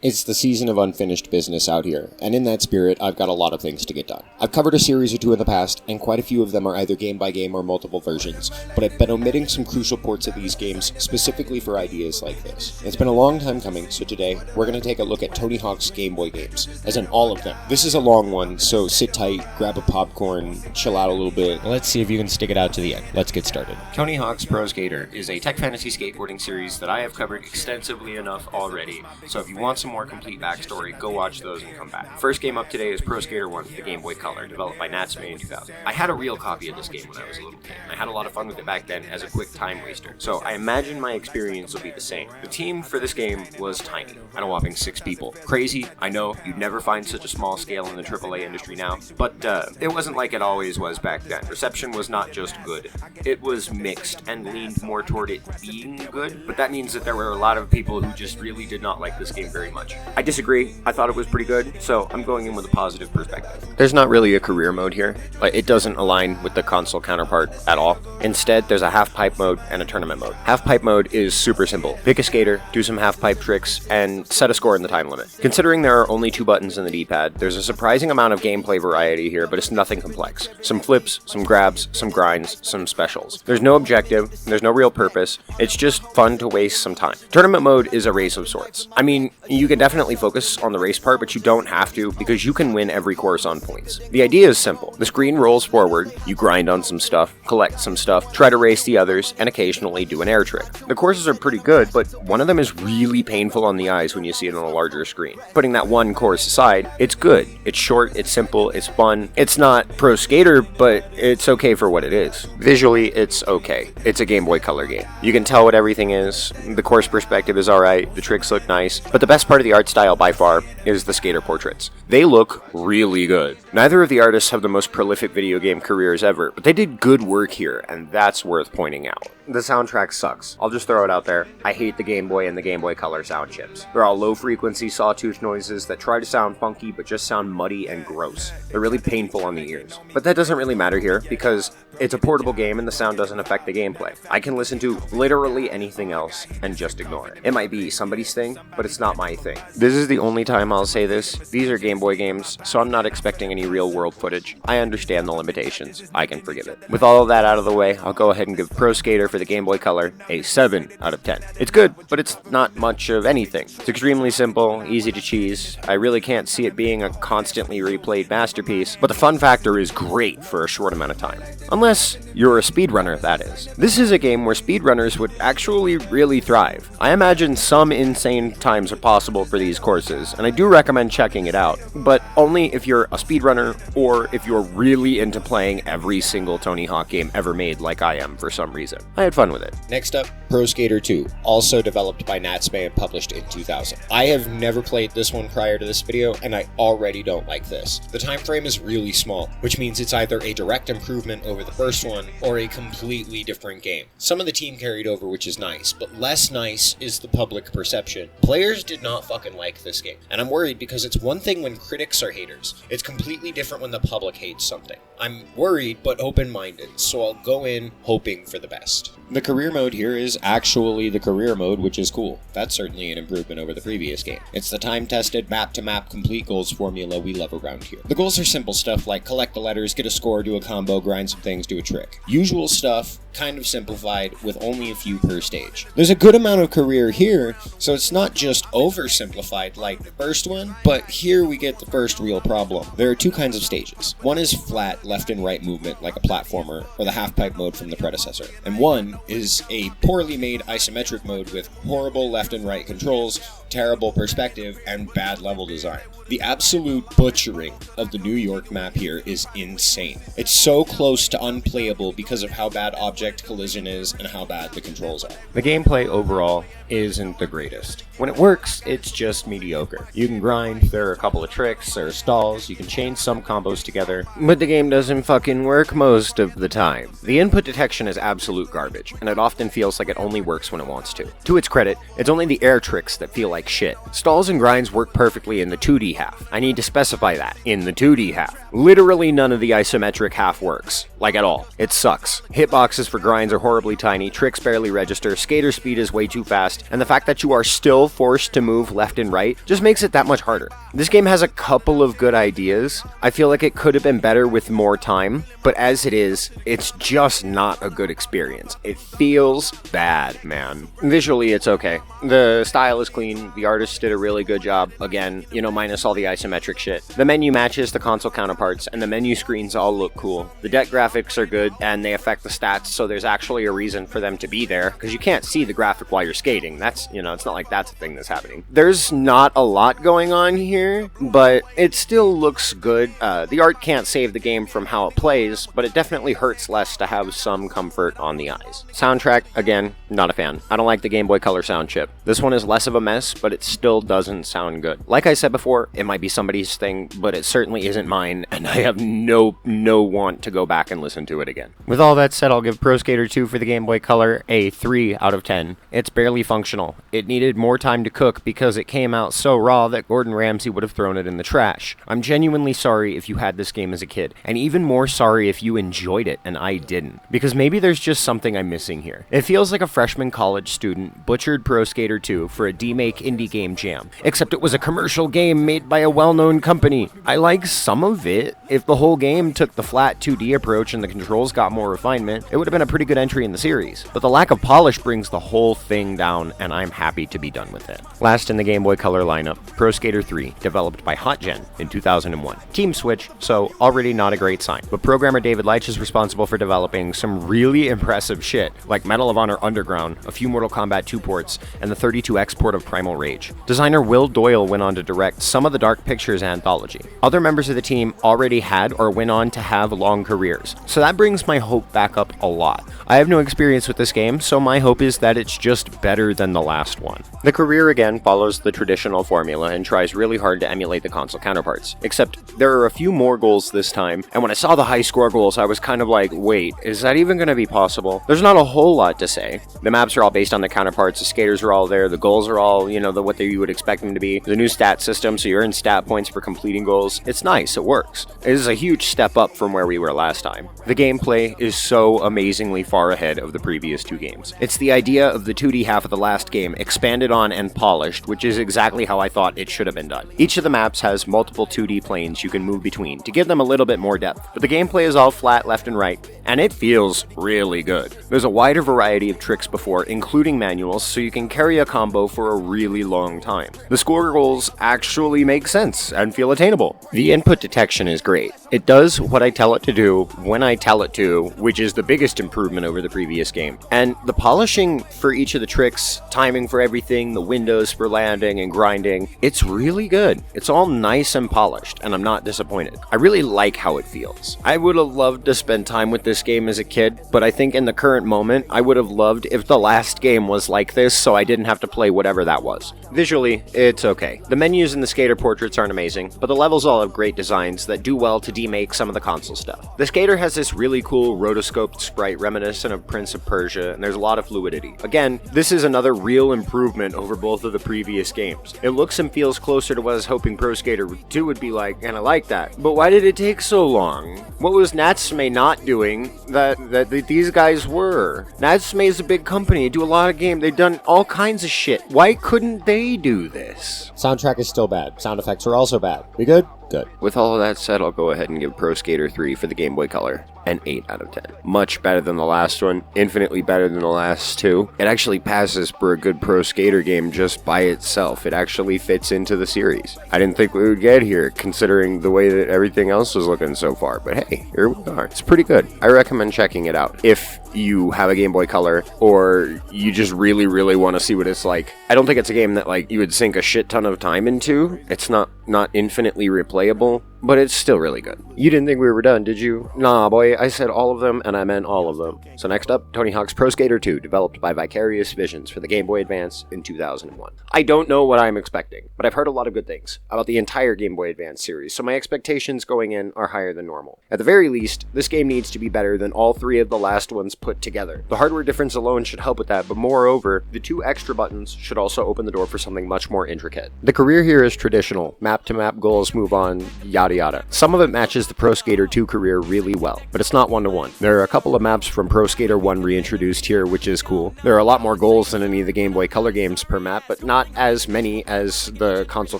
It's the season of unfinished business out here, and in that spirit, I've got a lot of things to get done. I've covered a series or two in the past, and quite a few of them are either game by game or multiple versions, but I've been omitting some crucial ports of these games specifically for ideas like this. It's been a long time coming, so today, we're going to take a look at Tony Hawk's Game Boy games, as in all of them. This is a long one, so sit tight, grab a popcorn, chill out a little bit, and let's see if you can stick it out to the end. Let's get started. Tony Hawk's Pro Skater is a tech fantasy skateboarding series that I have covered extensively enough already, so if you want some more complete backstory, go watch those and come back. First game up today is Pro Skater 1 for the Game Boy Color, developed by Natsume in 2000. I had a real copy of this game when I was a little kid, and I had a lot of fun with it back then as a quick time waster, so I imagine my experience will be the same. The team for this game was tiny, at a whopping 6 people. Crazy, I know, you'd never find such a small scale in the AAA industry now, but it wasn't like it always was back then. Reception was not just good, it was mixed and leaned more toward it being good, but that means that there were a lot of people who just really did not like this game very much. I disagree. I thought it was pretty good, so I'm going in with a positive perspective. There's not really a career mode here. It doesn't align with the console counterpart at all. Instead, there's a half-pipe mode and a tournament mode. Half-pipe mode is super simple. Pick a skater, do some half-pipe tricks, and set a score in the time limit. Considering there are only 2 buttons in the D-pad, there's a surprising amount of gameplay variety here, but it's nothing complex. Some flips, some grabs, some grinds, some specials. There's no objective, there's no real purpose, it's just fun to waste some time. Tournament mode is a race of sorts. I mean, you can definitely focus on the race part, but you don't have to, because you can win every course on points. The idea is simple. The screen rolls forward, you grind on some stuff, collect some stuff, try to race the others, and occasionally do an air trick. The courses are pretty good, but one of them is really painful on the eyes when you see it on a larger screen. Putting that one course aside, it's good. It's short, it's simple, it's fun. It's not Pro Skater, but it's okay for what it is. Visually, it's okay. It's a Game Boy Color game. You can tell what everything is, the course perspective is alright, the tricks look nice, but the best part of the art style by far is the skater portraits. They look really good. Neither of the artists have the most prolific video game careers ever, but they did good work here, and that's worth pointing out. The soundtrack sucks. I'll just throw it out there. I hate the Game Boy and the Game Boy Color sound chips. They're all low-frequency sawtooth noises that try to sound funky but just sound muddy and gross. They're really painful on the ears. But that doesn't really matter here, because it's a portable game and the sound doesn't affect the gameplay. I can listen to literally anything else and just ignore it. It might be somebody's thing, but it's not my thing. This is the only time I'll say this. These are Game Boy games, so I'm not expecting any real-world footage. I understand the limitations. I can forgive it. With all of that out of the way, I'll go ahead and give Pro Skater for the Game Boy Color a 7 out of 10. It's good, but it's not much of anything. It's extremely simple, easy to cheese. I really can't see it being a constantly replayed masterpiece, but the fun factor is great for a short amount of time. Unless you're a speedrunner, that is. This is a game where speedrunners would actually really thrive. I imagine some insane times are possible for these courses, and I do recommend checking it out, but only if you're a speedrunner or if you're really into playing every single Tony Hawk game ever made like I am for some reason. I had fun with it. Next up, Pro Skater 2, also developed by Natsume and published in 2000. I have never played this one prior to this video, and I already don't like this. The time frame is really small, which means it's either a direct improvement over the first one, or a completely different game. Some of the team carried over, which is nice, but less nice is the public perception. Players did not fucking like this game, and I'm worried because it's one thing when critics are haters. It's completely different when the public hates something. I'm worried, but open-minded, so I'll go in hoping for the best. The career mode here is actually the career mode, which is cool. That's certainly an improvement over the previous game. It's the time-tested, map-to-map complete goals formula we love around here. The goals are simple stuff like collect the letters, get a score, do a combo, grind some things, do a trick. Usual stuff, kind of simplified, with only a few per stage. There's a good amount of career here, so it's not just oversimplified like the first one, but here we get the first real problem. There are 2 kinds of stages. One is flat left and right movement like a platformer, or the half-pipe mode from the predecessor, and one is a poorly made isometric mode with horrible left and right controls, terrible perspective, and bad level design. The absolute butchering of the New York map here is insane. It's so close to unplayable because of how bad object collision is and how bad the controls are. The gameplay overall isn't the greatest. When it works, it's just mediocre. You can grind, there are a couple of tricks, there are stalls, you can chain some combos together, but the game doesn't fucking work most of the time. The input detection is absolute garbage, and it often feels like it only works when it wants to. To its credit, it's only the air tricks that feel like like shit. Stalls and grinds work perfectly in the 2D half. I need to specify that, in the 2D half. Literally none of the isometric half works, like at all. It sucks. Hitboxes for grinds are horribly tiny, tricks barely register, skater speed is way too fast, and the fact that you are still forced to move left and right just makes it that much harder. This game has a couple of good ideas. I feel like it could have been better with more time, but as it is, it's just not a good experience. It feels bad, man. Visually, it's okay. The style is clean, the artists did a really good job, again, minus all the isometric shit. The menu matches the console counterparts, and the menu screens all look cool. The deck graphics are good, and they affect the stats, so there's actually a reason for them to be there, because you can't see the graphic while you're skating. That's, it's not like that's a thing that's happening. There's not a lot going on here, but it still looks good. The art can't save the game from how it plays, but it definitely hurts less to have some comfort on the eyes. Soundtrack, again, not a fan. I don't like the Game Boy Color sound chip. This one is less of a mess, but it still doesn't sound good. Like I said before, it might be somebody's thing, but it certainly isn't mine, and I have no want to go back and listen to it again. With all that said, I'll give Pro Skater 2 for the Game Boy Color a 3 out of 10. It's barely functional. It needed more time to cook because it came out so raw that Gordon Ramsay would have thrown it in the trash. I'm genuinely sorry if you had this game as a kid, and even more sorry if you enjoyed it and I didn't, because maybe there's just something I'm missing here. It feels like a freshman college student butchered Pro Skater 2 for a D-make indie game jam, except it was a commercial game made by a well-known company. I like some of it. If the whole game took the flat 2D approach and the controls got more refinement, it would have been a pretty good entry in the series. But the lack of polish brings the whole thing down, and I'm happy to be done with it. Last in the Game Boy Color lineup, Pro Skater 3, developed by HotGen in 2001. Team Switch, so already not a great sign. But programmer David Leitch is responsible for developing some really impressive shit, like Medal of Honor Underground, a few Mortal Kombat 2 ports, and the 32X port of Primal Rage. Designer Will Doyle went on to direct some of the Dark Pictures anthology. Other members of the team already had or went on to have long careers, so that brings my hope back up a lot. I have no experience with this game, so my hope is that it's just better than the last one. The career again follows the traditional formula and tries really hard to emulate the console counterparts, except there are a few more goals this time, and when I saw the high score goals, I was kind of like, wait, is that even going to be possible? There's not a whole lot to say. The maps are all based on the counterparts, the skaters are all there, the goals are all, what you would expect them to be. The new stat system, so you earn stat points for completing goals. It's nice, it works. It is a huge step up from where we were last time. The gameplay is so amazingly far ahead of the previous two games. It's the idea of the 2D half of the last game expanded on and polished, which is exactly how I thought it should have been done. Each of the maps has multiple 2D planes you can move between to give them a little bit more depth, but the gameplay is all flat left and right, and it feels really good. There's a wider variety of tricks before, including manuals, so you can carry a combo for a really long time. The score goals actually make sense and feel attainable. The input detection is great. It does what I tell it to do when I tell it to, which is the biggest improvement over the previous game. And the polishing for each of the tricks, timing for everything, the windows for landing and grinding, it's really good. It's all nice and polished, and I'm not disappointed. I really like how it feels. I would have loved to spend time with this game as a kid, but I think in the current moment, I would have loved if the last game was like this so I didn't have to play whatever that was. Visually, it's okay. The menus and the skater portraits aren't amazing, but the levels all have great designs that do well to demake some of the console stuff. The skater has this really cool rotoscoped sprite reminiscent of Prince of Persia, and there's a lot of fluidity. Again, this is another real improvement over both of the previous games. It looks and feels closer to what I was hoping Pro Skater 2 would be like, and I like that. But why did it take so long? What was Natsume not doing that these guys were? Natsume is a big company, they do a lot of games, they've done all kinds of shit. Why couldn't they do this? Soundtrack is still bad. Sound effects are also bad. We good? Good. With all of that said, I'll go ahead and give Pro Skater 3 for the Game Boy Color an 8 out of 10. Much better than the last one, infinitely better than the last two. It actually passes for a good Pro Skater game just by itself. It actually fits into the series. I didn't think we would get here, considering the way that everything else was looking so far, but hey, here we are. It's pretty good. I recommend checking it out if you have a Game Boy Color or you just really want to see what it's like. I don't think it's a game that you would sink a shit ton of time into. It's not infinitely replayable, but it's still really good. You didn't think we were done, did you? Nah, boy, I said all of them, and I meant all of them. So next up, Tony Hawk's Pro Skater 2, developed by Vicarious Visions for the Game Boy Advance in 2001. I don't know what I'm expecting, but I've heard a lot of good things about the entire Game Boy Advance series, so my expectations going in are higher than normal. At the very least, this game needs to be better than all three of the last ones put together. The hardware difference alone should help with that, but moreover, the 2 extra buttons should also open the door for something much more intricate. The career here is traditional, map-to-map goals, move on, yada yada. Some of it matches the Pro Skater 2 career really well, but it's not one-to-one. There are a couple of maps from Pro Skater 1 reintroduced here, which is cool. There are a lot more goals than any of the Game Boy Color games per map, but not as many as the console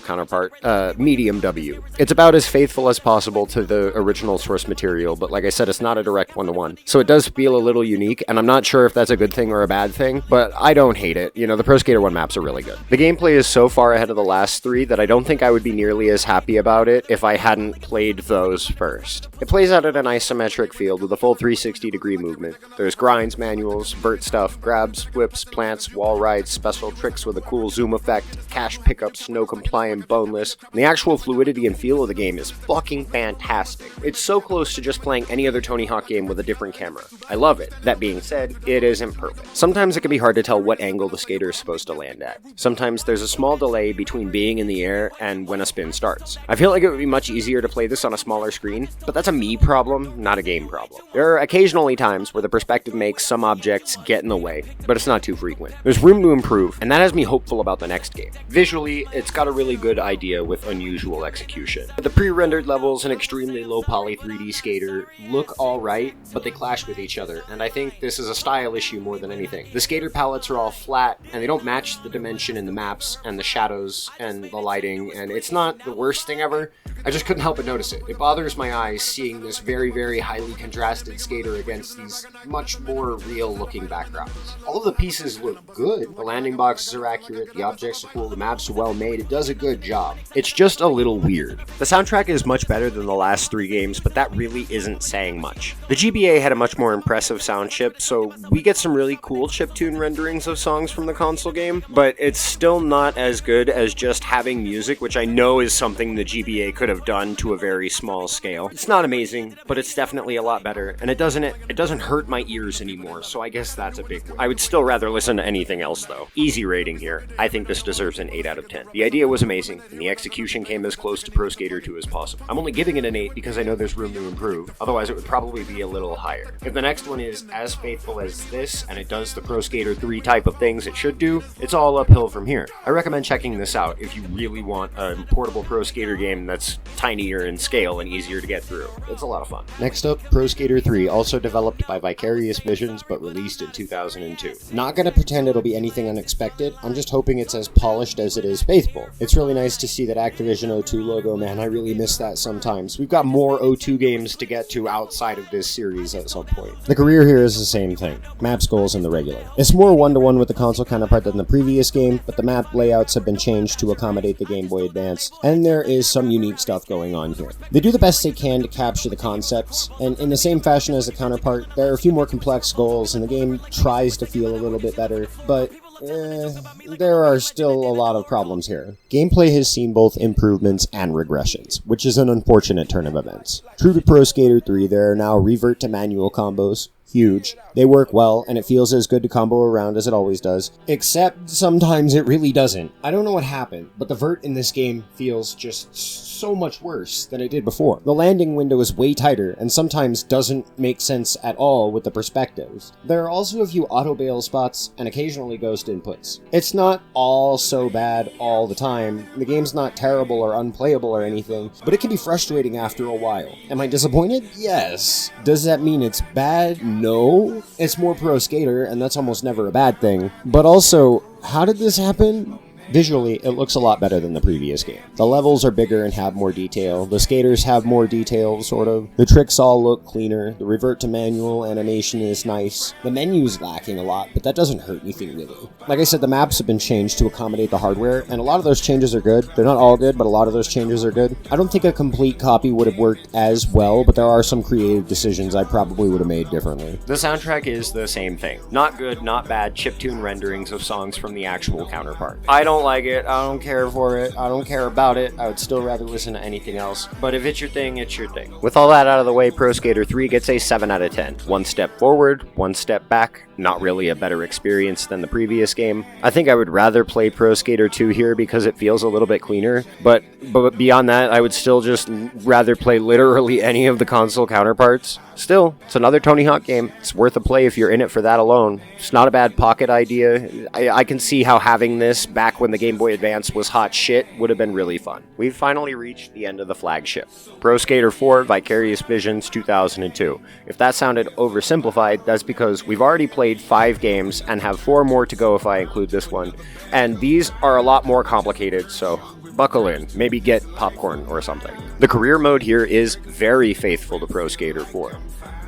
counterpart, Medium W. It's about as faithful as possible to the original source material, but like I said, it's not a direct one-to-one. So it does feel a little unique, and I'm not sure if that's a good thing or a bad thing, but I don't hate it. You know, the Pro Skater 1 maps are really good. The gameplay is so far ahead of the last 3 that I don't think I would be nearly as happy about it if I hadn't played those first. It plays out at an isometric field with a full 360-degree movement. There's grinds, manuals, vert stuff, grabs, whips, plants, wall rides, special tricks with a cool zoom effect, cash pickups, no compliant, boneless, and the actual fluidity and feel of the game is fucking fantastic. It's so close to just playing any other Tony Hawk game with a different camera. I love it. That being said, it isn't perfect. Sometimes it can be hard to tell what angle the skater is supposed to land at. Sometimes there's a small delay between being in the air and when a spin starts. I feel like it would be much easier to play this on a smaller screen, but that's a me problem, not a game problem. There are occasionally times where the perspective makes some objects get in the way, but it's not too frequent. There's room to improve, and that has me hopeful about the next game. Visually, it's got a really good idea with unusual execution. The pre-rendered levels and extremely low poly 3D skater look alright, but they clash with each other, and I think this is a style issue more than anything. The skater palettes are all flat, and they don't match the dimension in the maps, and the shadows, and the lighting, and it's not the worst thing ever. I just couldn't help but notice it. It bothers my eyes seeing this very, very highly contrasted skater against these much more real-looking backgrounds. All of the pieces look good. The landing boxes are accurate, the objects are cool, the maps are well made, it does a good job. It's just a little weird. The soundtrack is much better than the last 3 games, but that really isn't saying much. The GBA had a much more impressive sound chip, so we get some really cool chiptune renderings of songs from the console game, but it's still not as good as just having music, which I know is something the GBA could have done to a very small scale. It's not amazing, but it's definitely a lot better, and it doesn't hurt my ears anymore, so I guess that's a big one. I would still rather listen to anything else though. Easy rating here. I think this deserves an 8 out of 10. The idea was amazing, and the execution came as close to Pro Skater 2 as possible. I'm only giving it an 8 because I know there's room to improve, otherwise it would probably be a little higher. If the next one is as faithful as this, and it does the Pro Skater 3 type of things it should do, it's all uphill from here. I recommend checking this out if you really want a portable Pro Skater game that's tinier in scale and easier to get through. It's a lot of fun. Next up, Pro Skater 3, also developed by Vicarious Visions, but released in 2002. Not gonna pretend it'll be anything unexpected, I'm just hoping it's as polished as it is faithful. It's really nice to see that Activision O2 logo, man, I really miss that sometimes. We've got more O2 games to get to outside of this series at some point. The career here is the same thing. Maps, goals, and the regular. It's more one-to-one with the console counterpart than the previous game, but the map layouts have been changed to accommodate the Game Boy Advance, and there is some unique stuff going on here. They do the best they can to capture the concepts, and in the same fashion as the counterpart, there are a few more complex goals, and the game tries to feel a little bit better, but there are still a lot of problems here. Gameplay has seen both improvements and regressions, which is an unfortunate turn of events. True to Pro Skater 3, there are now revert to manual combos. Huge. They work well, and it feels as good to combo around as it always does. Except sometimes it really doesn't. I don't know what happened, but the vert in this game feels just so much worse than it did before. The landing window is way tighter, and sometimes doesn't make sense at all with the perspectives. There are also a few auto-bail spots, and occasionally ghost inputs. It's not all so bad all the time. The game's not terrible or unplayable or anything, but it can be frustrating after a while. Am I disappointed? Yes. Does that mean it's bad? No. It's more Pro Skater, and that's almost never a bad thing. But also, how did this happen? Visually, it looks a lot better than the previous game. The levels are bigger and have more detail. The skaters have more detail, sort of. The tricks all look cleaner. The revert to manual animation is nice. The menu's lacking a lot, but that doesn't hurt anything really. Like I said, the maps have been changed to accommodate the hardware, and a lot of those changes are good. They're not all good, but a lot of those changes are good. I don't think a complete copy would have worked as well, but there are some creative decisions I probably would have made differently. The soundtrack is the same thing. Not good, not bad, chiptune renderings of songs from the actual counterpart. I don't don't like it, I don't care for it, I don't care about it, I would still rather listen to anything else. But if it's your thing, it's your thing. With all that out of the way, Pro Skater 3 gets a 7 out of 10. One step forward, one step back. Not really a better experience than the previous game. I think I would rather play Pro Skater 2 here because it feels a little bit cleaner, but beyond that, I would still just rather play literally any of the console counterparts. Still, it's another Tony Hawk game. It's worth a play if you're in it for that alone. It's not a bad pocket idea. I can see how having this back when the Game Boy Advance was hot shit would have been really fun. We've finally reached the end of the flagship. Pro Skater 4 Vicarious Visions 2002. If that sounded oversimplified, that's because we've already played 5 games and have 4 more to go if I include this one. And these are a lot more complicated, so buckle in, maybe get popcorn or something. The career mode here is very faithful to Pro Skater 4.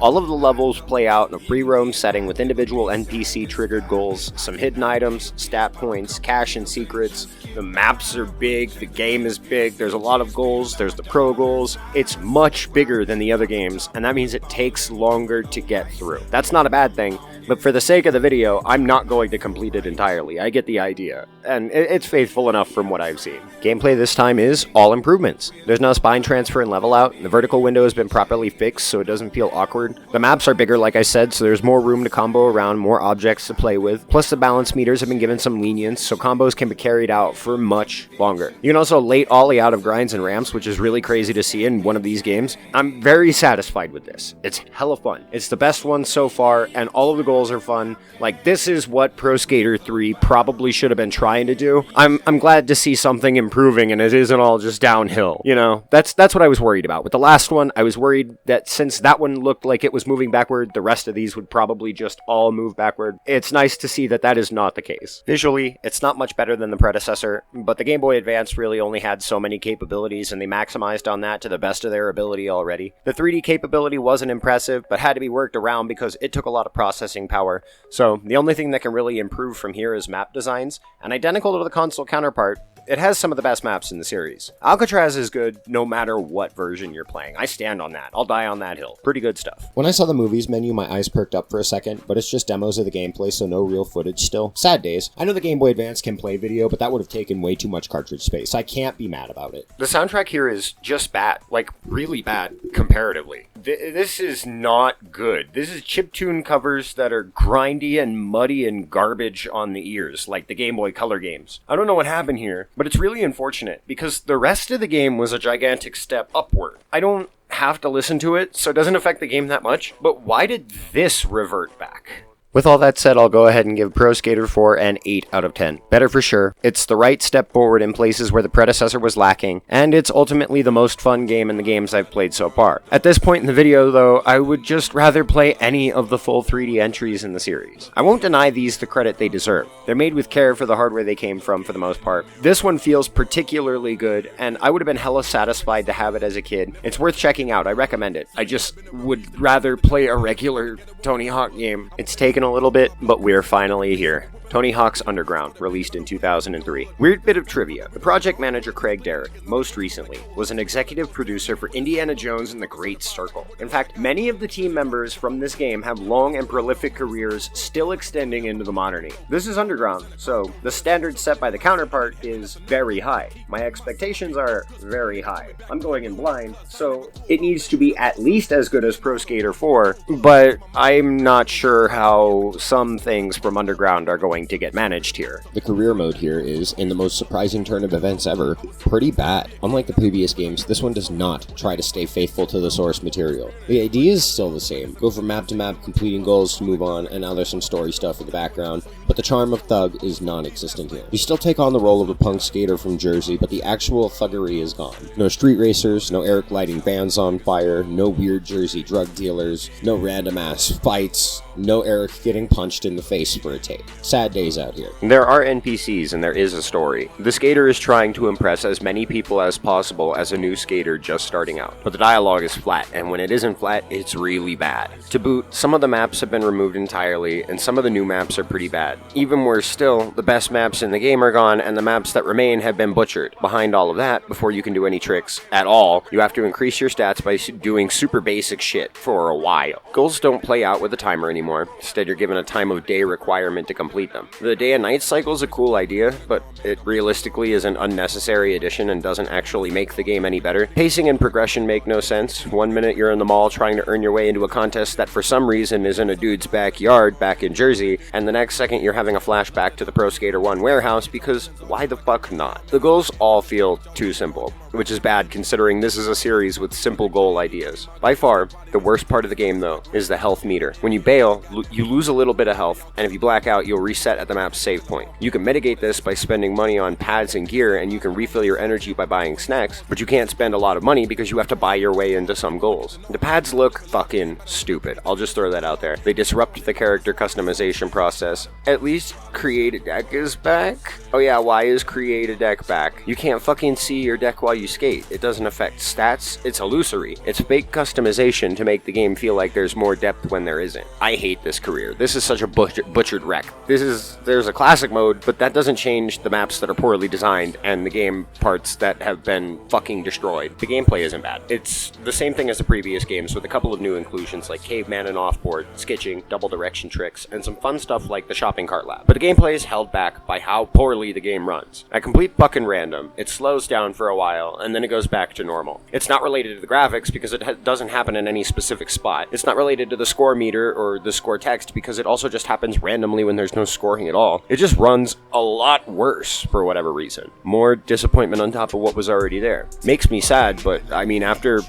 All of the levels play out in a free roam setting with individual NPC triggered goals, some hidden items, stat points, cash and secrets. The maps are big, the game is big, there's a lot of goals, there's the pro goals. It's much bigger than the other games, and that means it takes longer to get through. That's not a bad thing, but for the sake of the video, I'm not going to complete it entirely. I get the idea, and it's faithful enough from what I've seen. Gameplay this time is all improvements. There's no spine transfer and level out, the vertical window has been properly fixed so it doesn't feel awkward. The maps are bigger, like I said, so there's more room to combo around, more objects to play with. Plus the balance meters have been given some lenience, so combos can be carried out for much longer. You can also late ollie out of grinds and ramps, which is really crazy to see in one of these games. I'm very satisfied with this. It's hella fun. It's the best one so far, and all of the goals are fun. Like, this is what Pro Skater 3 probably should have been trying to do. I'm glad to see something improving and it isn't all just downhill. You know, that's what I was worried about. With the last one, I was worried that since that one looked like it was moving backward, the rest of these would probably just all move backward. It's nice to see that that is not the case. Visually, it's not much better than the predecessor, but the Game Boy Advance really only had so many capabilities and they maximized on that to the best of their ability already. The 3D capability wasn't impressive, but had to be worked around because it took a lot of processing power. So the only thing that can really improve from here is map designs, and identical to the console counterpart, it has some of the best maps in the series. Alcatraz is good no matter what version you're playing. I stand on that. I'll die on that hill. Pretty good stuff. When I saw the movies menu, my eyes perked up for a second, but it's just demos of the gameplay, so no real footage still. Sad days. I know the Game Boy Advance can play video, but that would have taken way too much cartridge space. I can't be mad about it. The soundtrack here is just bad. Like, really bad, comparatively. This is not good. This is chiptune covers that are grindy and muddy and garbage on the ears, like the Game Boy Color games. I don't know what happened here, but it's really unfortunate, because the rest of the game was a gigantic step upward. I don't have to listen to it, so it doesn't affect the game that much, but why did this revert back? With all that said, I'll go ahead and give Pro Skater 4 an 8 out of 10. Better for sure. It's the right step forward in places where the predecessor was lacking, and it's ultimately the most fun game in the games I've played so far. At this point in the video, though, I would just rather play any of the full 3D entries in the series. I won't deny these the credit they deserve. They're made with care for the hardware they came from for the most part. This one feels particularly good, and I would have been hella satisfied to have it as a kid. It's worth checking out. I recommend it. I just would rather play a regular Tony Hawk game. It's taken a little bit, but we're finally here. Tony Hawk's Underground, released in 2003. Weird bit of trivia. The project manager Craig Derrick, most recently, was an executive producer for Indiana Jones and the Great Circle. In fact, many of the team members from this game have long and prolific careers still extending into the modern age. This is Underground, so the standard set by the counterpart is very high. My expectations are very high. I'm going in blind, so it needs to be at least as good as Pro Skater 4, but I'm not sure how some things from Underground are going to get managed here. The career mode here is, in the most surprising turn of events ever, pretty bad. Unlike the previous games, this one does not try to stay faithful to the source material. The idea is still the same. Go from map to map, completing goals to move on, and now there's some story stuff in the background, but the charm of thug is non-existent here. You still take on the role of a punk skater from Jersey, but the actual thuggery is gone. No street racers, no Eric lighting vans on fire, no weird Jersey drug dealers, no random ass fights, no Eric getting punched in the face for a tape. Sad days out here. There are NPCs and there is a story. The skater is trying to impress as many people as possible as a new skater just starting out. But the dialogue is flat, and when it isn't flat, it's really bad. To boot, some of the maps have been removed entirely, and some of the new maps are pretty bad. Even worse still, the best maps in the game are gone, and the maps that remain have been butchered. Behind all of that, before you can do any tricks at all, you have to increase your stats by doing super basic shit for a while. Goals don't play out with a timer anymore. anymore. Instead, you're given a time of day requirement to complete them. The day and night cycle is a cool idea, but it realistically is an unnecessary addition and doesn't actually make the game any better. Pacing and progression make no sense. 1 minute you're in the mall trying to earn your way into a contest that for some reason is in a dude's backyard back in Jersey, and the next second you're having a flashback to the Pro Skater 1 warehouse because why the fuck not? The goals all feel too simple, which is bad considering this is a series with simple goal ideas. By far, the worst part of the game though is the health meter. When you bail, you lose a little bit of health, and if you black out, you'll reset at the map's save point. You can mitigate this by spending money on pads and gear, and you can refill your energy by buying snacks, but you can't spend a lot of money because you have to buy your way into some goals. The pads look fucking stupid. I'll just throw that out there. They disrupt the character customization process. At least Create a Deck is back? Oh yeah, why is Create a Deck back? You can't fucking see your deck while you skate. It doesn't affect stats. It's illusory. It's fake customization to make the game feel like there's more depth when there isn't. I hate this career. This is such a butchered wreck. There's a classic mode, but that doesn't change the maps that are poorly designed and the game parts that have been fucking destroyed. The gameplay isn't bad. It's the same thing as the previous games with a couple of new inclusions like Caveman and Offboard, skitching, double direction tricks, and some fun stuff like the shopping cart lab. But the gameplay is held back by how poorly the game runs. At complete fucking random, it slows down for a while and then it goes back to normal. It's not related to the graphics because it doesn't happen in any specific spot. It's not related to the score meter or the score text because it also just happens randomly when there's no scoring at all. It just runs a lot worse for whatever reason. More disappointment on top of what was already there. Makes me sad, but I mean, after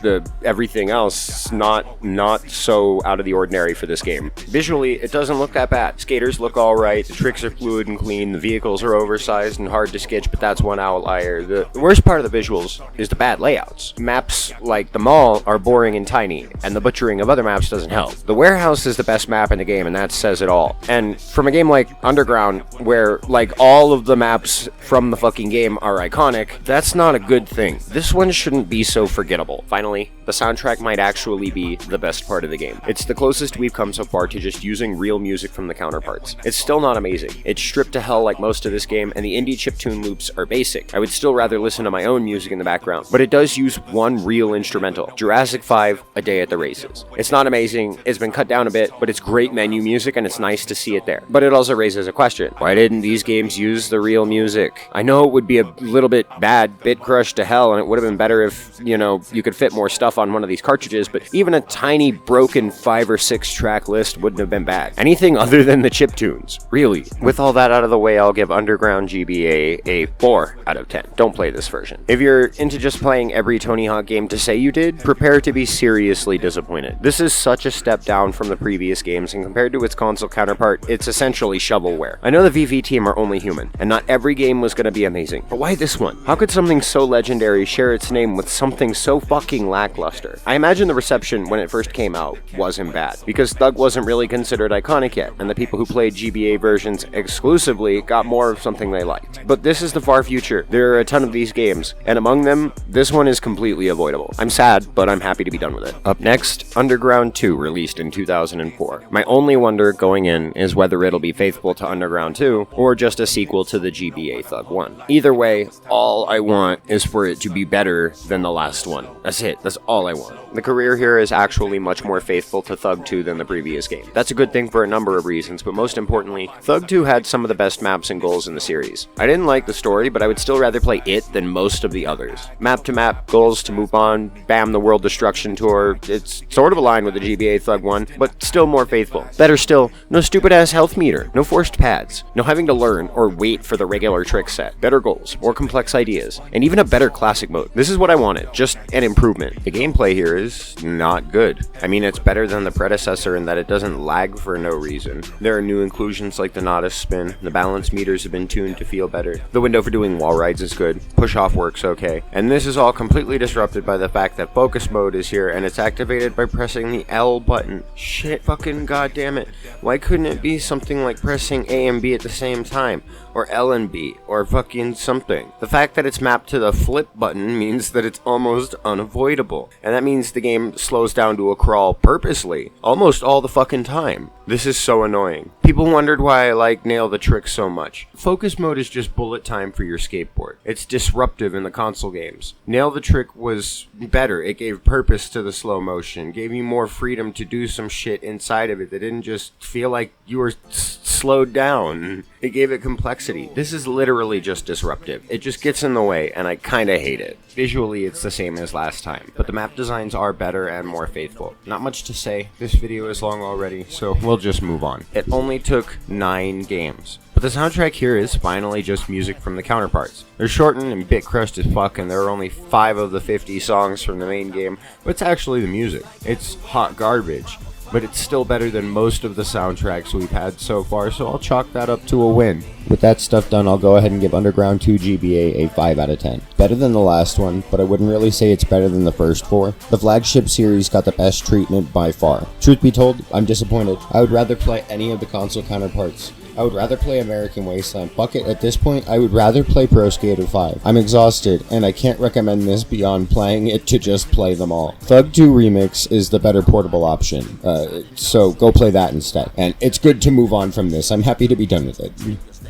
everything else, not so out of the ordinary for this game. Visually, it doesn't look that bad. Skaters look alright, the tricks are fluid and clean, the vehicles are oversized and hard to sketch, but that's one outlier. The worst part of the visuals is the bad layouts. Maps like the mall are boring and tiny, and the butchering of other maps doesn't help. The warehouse is the best map in the game, and that says it all. And from a game like Underground, where like all of the maps from the fucking game are iconic, that's not a good thing. This one shouldn't be so forgettable. Finally, the soundtrack might actually be the best part of the game. It's the closest we've come so far to just using real music from the counterparts. It's still not amazing. It's stripped to hell like most of this game, and the indie chiptune loops are basic. I would still rather listen to my own music in the background, but it does use one real instrumental, Jurassic 5, A Day at the Races. It's not amazing, it's been cut down a bit, but it's great menu music and it's nice to see it there. But it also raises a question. Why didn't these games use the real music? I know it would be a little bit bad, bit crushed to hell, and it would have been better if, you could fit more stuff on one of these cartridges, but even a tiny broken 5 or 6 track list wouldn't have been bad. Anything other than the chiptunes, really. With all that out of the way, I'll give Underground GBA a 4 out of 10. Don't play this version. If you're into just playing every Tony Hawk game to say you did, prepare to be seriously disappointed. This is such a step down from the previous games, and compared to its console counterpart, it's essentially shovelware. I know the VV team are only human, and not every game was going to be amazing, but why this one? How could something so legendary share its name with something so fucking lackluster? I imagine the reception when it first came out wasn't bad, because Thug wasn't really considered iconic yet, and the people who played GBA versions exclusively got more of something they liked. But this is the far future. There are a ton of these games, and among them, this one is completely avoidable. I'm sad, but I'm happy to be done with it. Up next, Underground 2, released in 2004. My only wonder going in is whether it'll be faithful to Underground 2, or just a sequel to the GBA Thug 1. Either way, all I want is for it to be better than the last one. That's it. That's all I want. The career here is actually much more faithful to Thug 2 than the previous game. That's a good thing for a number of reasons, but most importantly, Thug 2 had some of the best maps and goals in the series. I didn't like the story, but I would still rather play it than most of the others. Map to map, goals to move on, bam, the World Destruction Tour. It's sort of aligned with the GBA Thug 1, but still more faithful. Better still, no stupid ass health meter, no forced pads, no having to learn or wait for the regular trick set. Better goals, more complex ideas, and even a better classic mode. This is what I wanted, just an improvement. The gameplay here is not good. I mean, it's better than the predecessor in that it doesn't lag for no reason. There are new inclusions like the Nodus spin, the balance meters have been tuned to feel better, the window for doing wall rides is good, push off works okay, and this is all completely disrupted by the fact that focus mode is here and it's activated by pressing the L button. Shit fucking goddamn it. Why couldn't it be something like pressing A and B at the same time? Or L and B, or fucking something. The fact that it's mapped to the flip button means that it's almost unavoidable. And that means the game slows down to a crawl purposely, almost all the fucking time. This is so annoying. People wondered why I like Nail the Trick so much. Focus mode is just bullet time for your skateboard. It's disruptive in the console games. Nail the Trick was better. It gave purpose to the slow motion, gave you more freedom to do some shit inside inside of it that didn't just feel like you were slowed down. It gave it complexity. This is literally just disruptive. It just gets in the way, and I kinda hate it. Visually, it's the same as last time, but the map designs are better and more faithful. Not much to say. This video is long already, so we'll just move on. It only took 9 games. But the soundtrack here is finally just music from the counterparts. They're shortened and bit crushed as fuck, and there are only 5 of the 50 songs from the main game, but it's actually the music. It's hot garbage, but it's still better than most of the soundtracks we've had so far, so I'll chalk that up to a win. With that stuff done, I'll go ahead and give Underground 2 GBA a 5 out of 10. Better than the last one, but I wouldn't really say it's better than the first 4. The flagship series got the best treatment by far. Truth be told, I'm disappointed. I would rather play any of the console counterparts. I would rather play American Wasteland. Fuck it, at this point, I would rather play Pro Skater 5. I'm exhausted, and I can't recommend this beyond playing it to just play them all. Thug 2 Remix is the better portable option, so go play that instead. And it's good to move on from this. I'm happy to be done with it.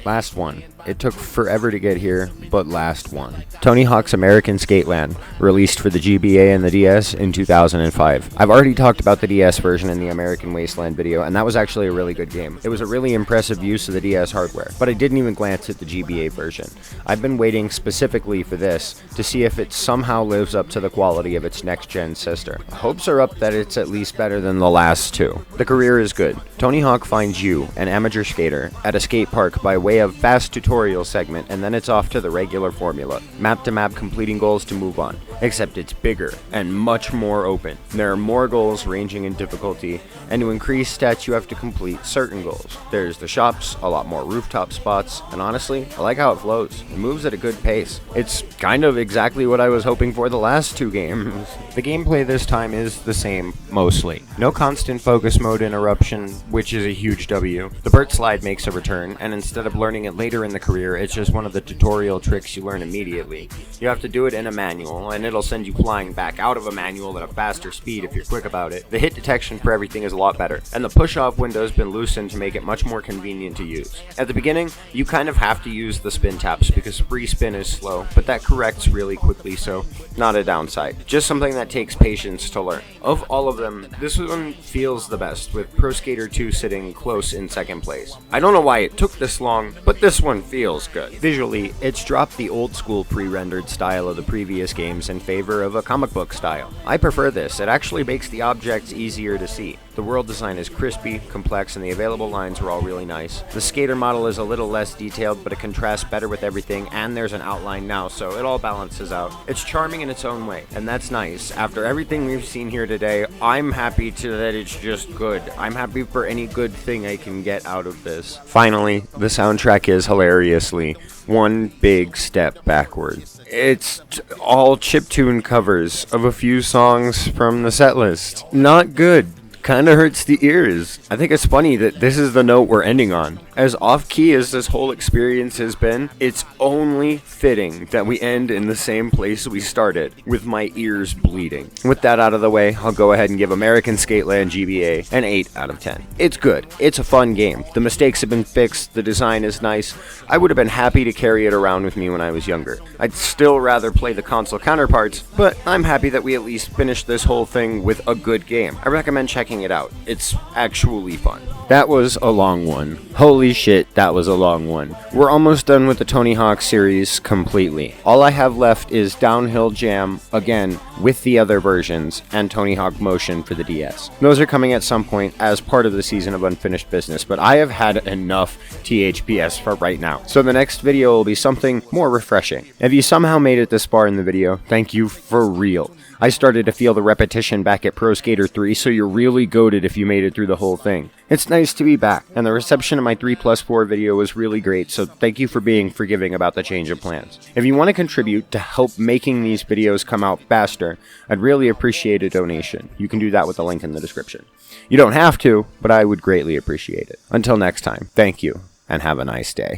Last one. It took forever to get here, but last one. Tony Hawk's American Skateland, released for the GBA and the DS in 2005. I've already talked about the DS version in the American Wasteland video, and that was actually a really good game. It was a really impressive use of the DS hardware, but I didn't even glance at the GBA version. I've been waiting specifically for this to see if it somehow lives up to the quality of its next-gen sister. Hopes are up that it's at least better than the last 2. The career is good. Tony Hawk finds you, an amateur skater, at a skate park by way of fast tutorial segment, and then it's off to the regular formula. Map to map completing goals to move on. Except it's bigger and much more open. There are more goals ranging in difficulty, and to increase stats you have to complete certain goals. There's the shops, a lot more rooftop spots, and honestly, I like how it flows. It moves at a good pace. It's kind of exactly what I was hoping for the last 2 games. The gameplay this time is the same, mostly. No constant focus mode interruption, which is a huge W. The Burt Slide makes a return, and instead of learning it later in the career, it's just one of the tutorial tricks you learn immediately. You have to do it in a manual, and it'll send you flying back out of a manual at a faster speed if you're quick about it. The hit detection for everything is a lot better, and the push-off window's been loosened to make it much more convenient to use. At the beginning, you kind of have to use the spin taps because free spin is slow, but that corrects really quickly, so not a downside. Just something that takes patience to learn. Of all of them, this one feels the best, with Pro Skater 2 sitting close in second place. I don't know why it took this long, but this one feels good. Visually, it's dropped the old school pre-rendered style of the previous games in favor of a comic book style. I prefer this. It actually makes the objects easier to see. The world design is crispy, complex, and the available lines are all really nice. The skater model is a little less detailed, but it contrasts better with everything, and there's an outline now, so it all balances out. It's charming in its own way, and that's nice. After everything we've seen here today, I'm happy that it's just good. I'm happy for any good thing I can get out of this. Finally, the soundtrack is hilariously one big step backward. It's all chiptune covers of a few songs from the setlist. Not good. Kinda hurts the ears. I think it's funny that this is the note we're ending on. As off-key as this whole experience has been, it's only fitting that we end in the same place we started, with my ears bleeding. With that out of the way, I'll go ahead and give American Skateland GBA an 8 out of 10. It's good. It's a fun game. The mistakes have been fixed. The design is nice. I would have been happy to carry it around with me when I was younger. I'd still rather play the console counterparts, but I'm happy that we at least finished this whole thing with a good game. I recommend checking it out. It's actually fun. That was a long one. Holy shit, that was a long one. We're almost done with the Tony Hawk series completely. All I have left is Downhill Jam, again, with the other versions, and Tony Hawk Motion for the DS. Those are coming at some point as part of the season of Unfinished Business, but I have had enough THPS for right now. So the next video will be something more refreshing. If you somehow made it this far in the video, thank you for real. I started to feel the repetition back at Pro Skater 3, so you're really goated if you made it through the whole thing. It's nice to be back, and the reception of my 3+4 video was really great, so thank you for being forgiving about the change of plans. If you want to contribute to help making these videos come out faster, I'd really appreciate a donation. You can do that with the link in the description. You don't have to, but I would greatly appreciate it. Until next time, thank you, and have a nice day.